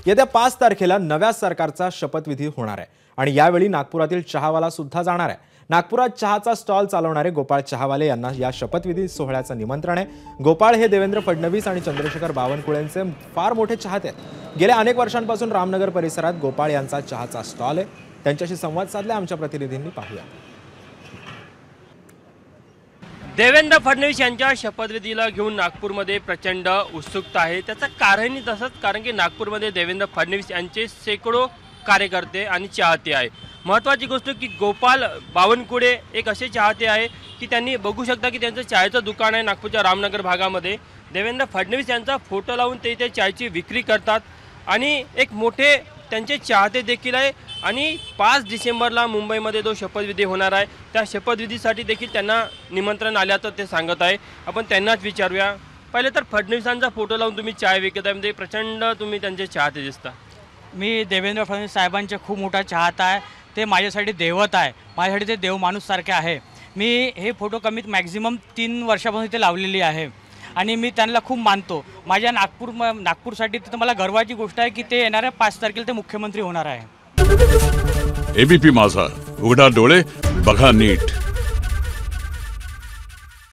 येत्या 5 तारखेला नव्या सरकारचा शपथविधी होणार आहे आणि यावेळी नागपुरातील चहावाला सुद्धा जाणार आहे। नागपुरात चहाचा स्टॉल चालवणारे गोपाळ चहावाले यांना या शपथविधी सोहळ्याचं निमंत्रण आहे। गोपाळ हे देवेंद्र फडणवीस आणि चंद्रशेखर बावनकुळेंचे फार मोठे चाहते आहेत। गेल्या अनेक वर्षांपासून रामनगर परिसरात गोपाळ यांचा चहाचा स्टॉल आहे। त्यांच्याशी संवाद साधला आमच्या प्रतिनिधींनी, पाहूया। देवेंद्र फडणवीस यांच्या शपथविधीला घेऊन नागपूरमध्ये प्रचंड उत्सुकता आहे। त्याचं कारणही तसंच, कारण की नागपूरमध्ये देवेंद्र फडणवीस यांचे शेकडो कार्यकर्ते आणि चाहते आहे। महत्त्वाची गोष्ट की गोपाल बावनकुळे एक असे चाहते आहे की त्यांनी बघू शकता की त्यांचं चायचं दुकान आहे नागपूरच्या रामनगर भागामध्ये। देवेंद्र फडणवीस यांचा फोटो लावून ते इथे चायची विक्री करतात आणि एक मोठे त्यांचे चाहते देखील आहे। आणि 5 डिसेंबरला मुंबईमध्ये जो शपथविधी होणार आहे त्या शपथविधीसाठी देखील त्यांना निमंत्रण आल्याचं ते सांगत आहे। आपण त्यांनाच विचारूया। पहिले तर फडणवीसांचा फोटो लावून तुम्ही चाय विकत आहे, म्हणजे प्रचंड तुम्ही त्यांचे चाहते दिसता। मी देवेंद्र फडणवीस साहेबांचे खूप मोठा चाहता आहे। ते माझ्यासाठी दैवत आहे, माझ्यासाठी ते देव माणूस सारखे आहे। मी हे फोटो कमीत मॅक्झिमम 3 वर्षापासून इथे लावलेली आहे आणि मी त्यांना खूप मानतो। माझ्या नागपूरसाठी तर मला गर्वाची गोष्ट आहे की ते येणाऱ्या 5 तारखेला ते मुख्यमंत्री होणार आहे। एबीपी माझा, उघडा डोळे बघा नीट।